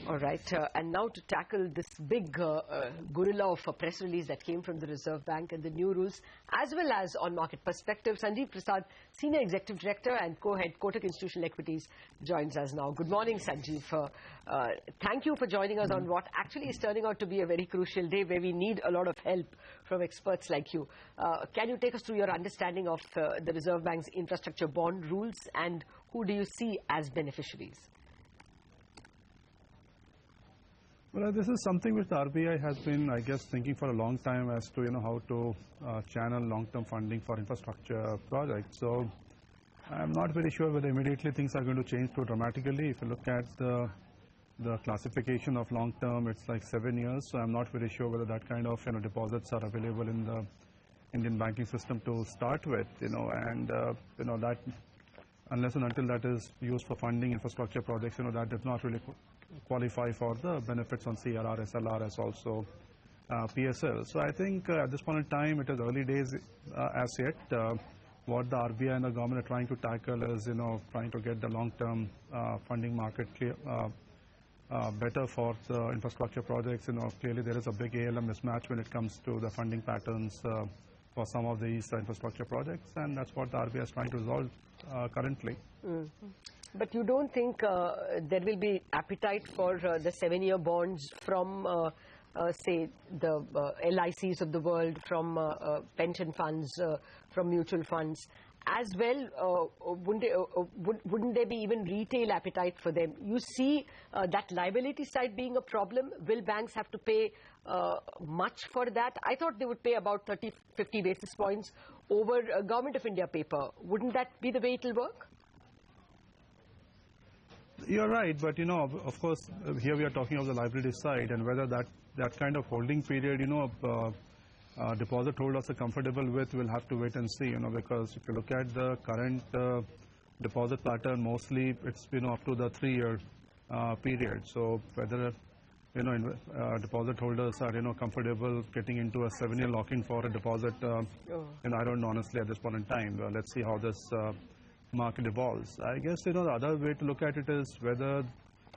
All right, and now to tackle this big gorilla of a press release that came from the Reserve Bank and the new rules, as well as on market perspective, Sanjeev Prasad, Senior Executive Director and Co-Head Kotak Institutional Equities, joins us now. Good morning, Sanjeev. Thank you for joining us on what actually is turning out to be a very crucial day where we need a lot of help from experts like you. Can you take us through your understanding of the Reserve Bank's infrastructure bond rules, and who do you see as beneficiaries? Well, this is something which the RBI has been, I guess, thinking for a long time as to, how to channel long-term funding for infrastructure projects. So I'm not very sure whether immediately things are going to change too dramatically. If you look at the classification of long-term, it's like 7 years. So I'm not very sure whether that kind of, deposits are available in the Indian banking system to start with, and, that unless and until that is used for funding infrastructure projects, that does not really qualify for the benefits on CRR, SLR, as also PSL. So I think at this point in time, it is early days as yet. What the RBI and the government are trying to tackle is, trying to get the long-term funding market clear, better for the infrastructure projects. Clearly there is a big ALM mismatch when it comes to the funding patterns for some of these infrastructure projects, and that's what the RBI is trying to resolve currently. But you don't think there will be appetite for the 7-year bonds from, say, the LICs of the world, from pension funds, from mutual funds as well? Wouldn't there be even retail appetite for them? You see that liability side being a problem. Will banks have to pay much for that? I thought they would pay about 30-50 basis points over Government of India paper. Wouldn't that be the way it will work? You're right, but of course, here we are talking of the liability side, and whether that kind of holding period, deposit holders are comfortable with, we'll have to wait and see. Because if you look at the current deposit pattern, mostly it's up to the 3-year period. So whether deposit holders are comfortable getting into a 7-year lock-in for a deposit, I don't know honestly at this point in time. Let's see how this market evolves. I guess the other way to look at it is whether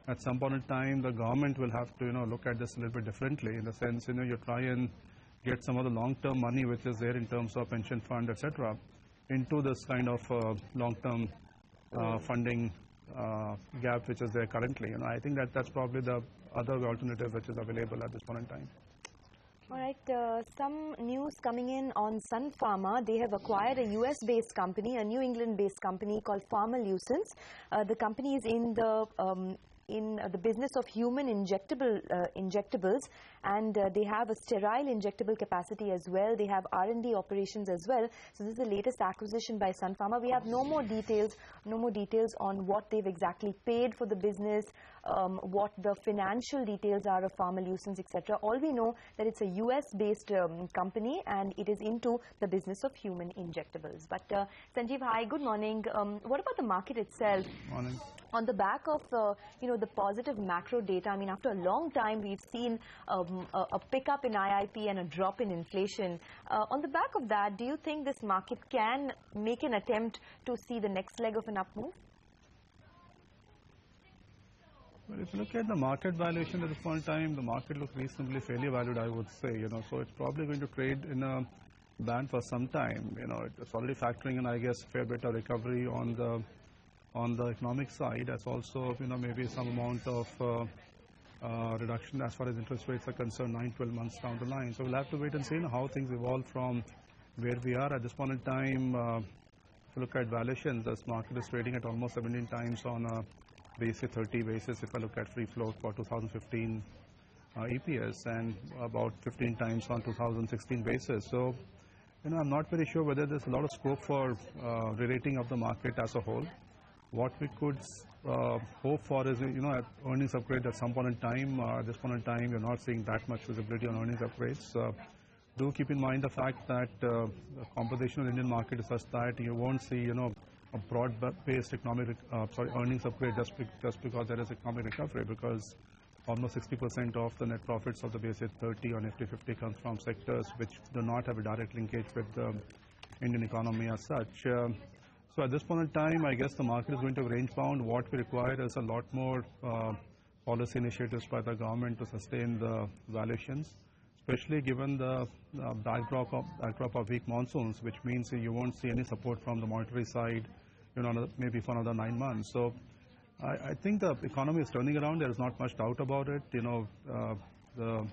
at some point in time the government will have to look at this a little bit differently, in the sense you try and get some of the long-term money which is there in terms of pension fund, etc., into this kind of long-term funding gap which is there currently. I think that's probably the other alternative which is available at this point in time. All right, some news coming in on Sun Pharma. They have acquired a US-based company, a New England-based company called Pharma. The company is in the business of human injectables, and they have a sterile injectable capacity as well. They have R&D operations as well. So this is the latest acquisition by Sun Pharma. We have no more details on what they've exactly paid for the business, what the financial details are of Pharma, etc. All we know that it's a US-based company, and it is into the business of human injectables. But Sanjeev, hi, good morning. What about the market itself? Morning. On the back of the positive macro data, I mean, after a long time we've seen a pickup in IIP and a drop in inflation. On the back of that, do you think this market can make an attempt to see the next leg of an up move? Well, if you look at the market valuation at this point in time, the market looks reasonably fairly valued, I would say. So it's probably going to trade in a band for some time. It's already factoring in, I guess, a fair bit of recovery on the economic side, as also maybe some amount of reduction as far as interest rates are concerned 9-12 months down the line. So we'll have to wait and see how things evolve from where we are at this point in time. If you look at valuations, this market is trading at almost 17 times on a basic 30 basis. If I look at free float for 2015 EPS, and about 15 times on 2016 basis. So I'm not very sure whether there's a lot of scope for re-rating of the market as a whole. What we could hope for is, earnings upgrade at some point in time. At this point in time, we're not seeing that much visibility on earnings upgrades. Do keep in mind the fact that the composition of the Indian market is such that you won't see, a broad-based earnings upgrade just because there is economic recovery, because almost 60% of the net profits of the basic 30 or Nifty 50 comes from sectors which do not have a direct linkage with the Indian economy as such. So at this point in time, I guess the market is going to range bound. What we require is a lot more policy initiatives by the government to sustain the valuations, especially given the backdrop of weak monsoons, which means you won't see any support from the monetary side, maybe for another 9 months. So I think the economy is turning around. There is not much doubt about it. The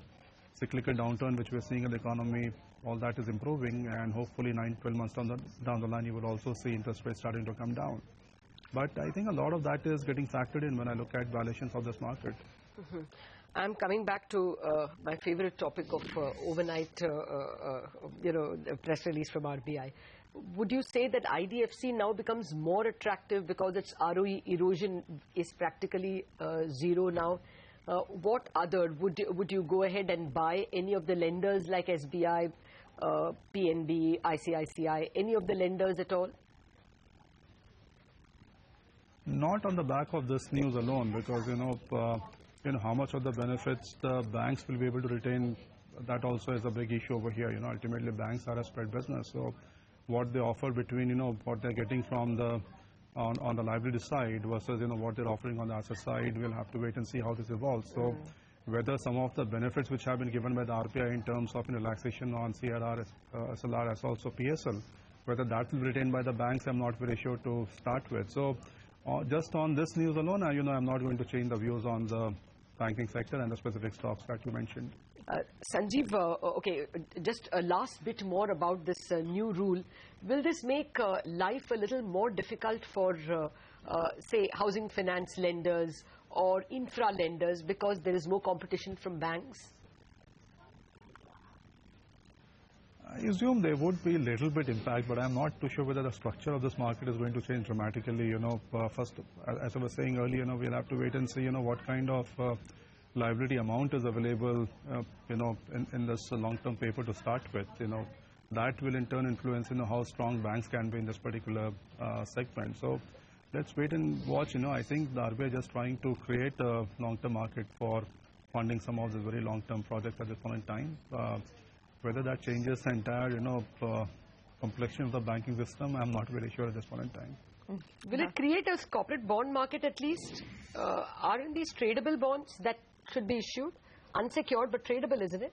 cyclical downturn which we're seeing in the economy, all that is improving, and hopefully 9-12 months down the line, you will also see interest rates starting to come down. But I think a lot of that is getting factored in when I look at valuations of this market. Mm-hmm. I'm coming back to my favorite topic of overnight, press release from RBI. Would you say that IDFC now becomes more attractive because its ROE erosion is practically zero now? What other would you go ahead and buy any of the lenders like SBI, PNB, ICICI, any of the lenders at all? Not on the back of this news alone, because how much of the benefits the banks will be able to retain, that also is a big issue over here. Ultimately banks are a spread business, so what they offer between what they're getting from the on the liability side versus what they're offering on the asset side, we'll have to wait and see how this evolves. So whether some of the benefits which have been given by the RBI in terms of relaxation on CRR, SLR, as also PSL, whether that will be retained by the banks, I'm not very sure to start with. So just on this news alone, I'm not going to change the views on the banking sector and the specific stocks that you mentioned. Sanjeev, okay, just a last bit more about this new rule. Will this make life a little more difficult for, say, housing finance lenders or infra lenders because there is more competition from banks? I assume there would be a little bit impact, but I'm not too sure whether the structure of this market is going to change dramatically. First, as I was saying earlier, we'll have to wait and see, what kind of liability amount is available, in this long-term paper to start with. That will in turn influence, how strong banks can be in this particular segment. So let's wait and watch. I think the RBI is just trying to create a long-term market for funding some of the very long-term projects at this point in time. Whether that changes the entire, complexion of the banking system, I'm not very sure at this point in time. Will it create a corporate bond market at least? Aren't these tradable bonds that should be issued? Unsecured but tradable, isn't it?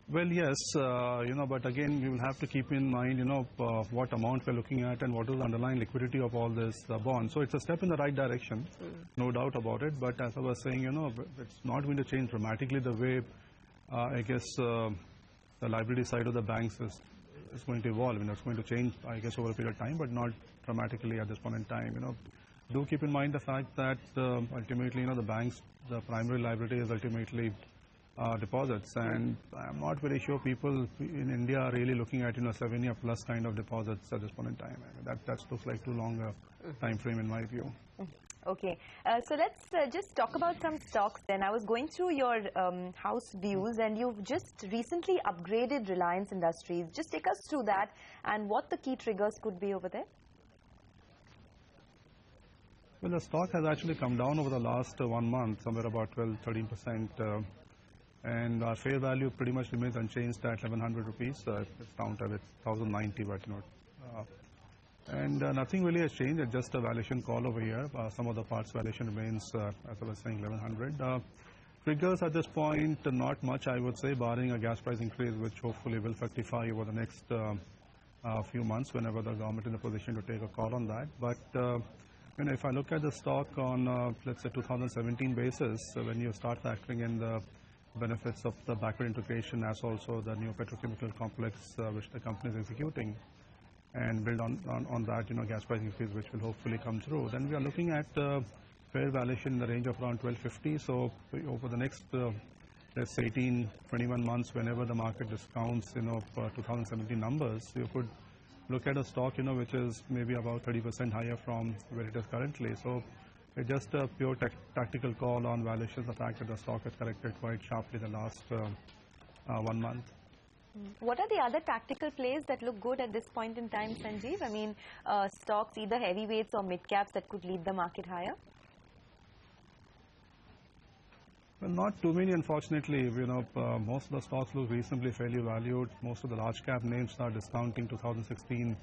Well, yes, but again, we will have to keep in mind, what amount we're looking at and what is the underlying liquidity of all this bonds. So it's a step in the right direction, no doubt about it. But as I was saying, it's not going to change dramatically the way, I guess, the liability side of the banks is going to evolve. It's going to change, I guess, over a period of time, but not dramatically at this point in time. Do keep in mind the fact that ultimately, the banks, the primary liability is ultimately deposits, and I'm not very sure people in India are really looking at 7-year plus kind of deposits at this point in time. That looks like too long a time frame in my view. Okay, so let's just talk about some stocks then. I was going through your house views, and you've just recently upgraded Reliance Industries. Just take us through that and what the key triggers could be over there. Well, the stock has actually come down over the last 1 month, somewhere about 12-13%. And our fair value pretty much remains unchanged at 1,100 rupees. It's down to 1,090, but and nothing really has changed. It's just a valuation call over here. Some of the parts valuation remains, as I was saying, 1,100. Triggers at this point, not much, I would say, barring a gas price increase, which hopefully will fructify over the next few months whenever the government is in a position to take a call on that. But if I look at the stock on, let's say, 2017 basis, when you start factoring in the benefits of the backward integration as also the new petrochemical complex which the company is executing, and build on that, gas price increase which will hopefully come through, then we are looking at fair valuation in the range of around 1250. So over the next, let's say 18-21 months, whenever the market discounts, 2017 numbers, you could look at a stock, which is maybe about 30% higher from where it is currently. So it's just a pure tactical call on valuations, the fact that the stock has corrected quite sharply the last 1 month. What are the other tactical plays that look good at this point in time, Sanjeev? I mean, stocks, either heavyweights or mid-caps that could lead the market higher? Well, not too many, unfortunately. Most of the stocks look reasonably fairly valued. Most of the large cap names are discounting 2016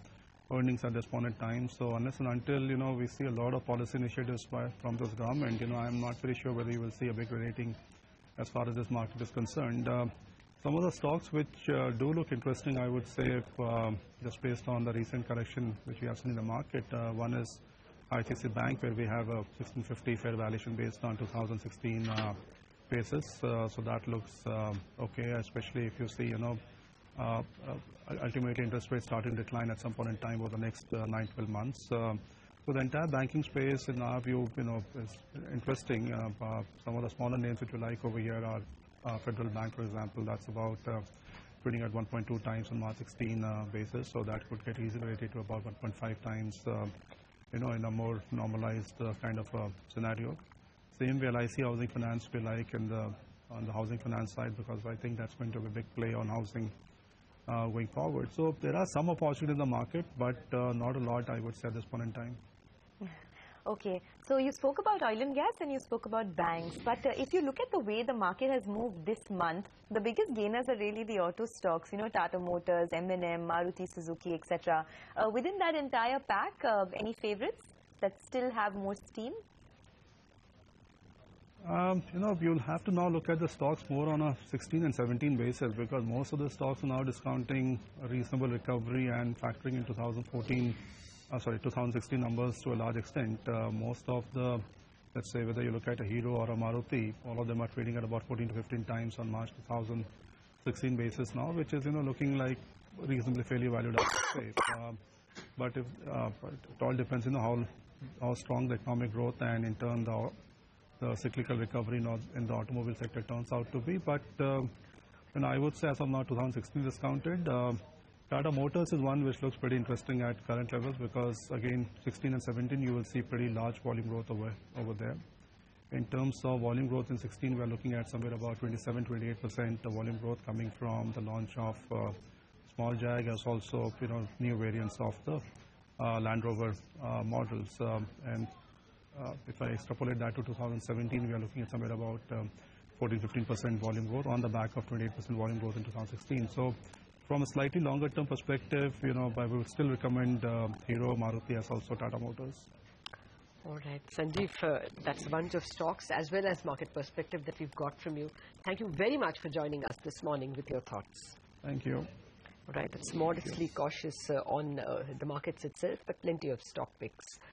earnings at this point in time. So unless and until, we see a lot of policy initiatives from this government, I'm not very sure whether you will see a big rating as far as this market is concerned. Some of the stocks which do look interesting, I would say, just based on the recent correction which we have seen in the market. One is ICICI Bank, where we have a 1650 fair valuation based on 2016 basis. So that looks okay, especially if you see, ultimately interest rates starting to decline at some point in time over the next 9-12 months. So the entire banking space, in our view, is interesting. Some of the smaller names which we like over here are Federal Bank, for example. That's about trading at 1.2 times on March 16 basis. So that could get easily rated to about 1.5 times, in a more normalized kind of scenario. Same way LIC Housing Finance we like on the housing finance side, because I think that's going to be a big play on housing going forward. So there are some opportunities in the market, but not a lot, I would say, at this point in time. Okay, so you spoke about oil and gas and you spoke about banks, but if you look at the way the market has moved this month, the biggest gainers are really the auto stocks, Tata Motors, M&M, Maruti Suzuki, etc. Within that entire pack, any favorites that still have more steam? You'll have to now look at the stocks more on a 16 and 17 basis, because most of the stocks are now discounting a reasonable recovery and factoring in 2016 numbers to a large extent. Most of the, let's say, whether you look at a Hero or a Maruti, all of them are trading at about 14 to 15 times on March 2016 basis now, which is, looking like reasonably fairly valued, I would say. But it all depends, how strong the economic growth and in turn the cyclical recovery in the automobile sector turns out to be. But I would say as of now 2016 discounted. Tata Motors is one which looks pretty interesting at current levels, because again 16 and 17 you will see pretty large volume growth over there. In terms of volume growth in 16, we are looking at somewhere about 27-28% volume growth coming from the launch of small Jag, as also new variants of the Land Rover models. And if I extrapolate that to 2017, we are looking at somewhere about 14-15% volume growth on the back of 28% volume growth in 2016. So from a slightly longer term perspective, I would still recommend Hero, Maruti, as also Tata Motors. All right, Sanjeev, that's a bunch of stocks as well as market perspective that we've got from you. Thank you very much for joining us this morning with your thoughts. Thank you. All right, it's modestly cautious on the markets itself, but plenty of stock picks.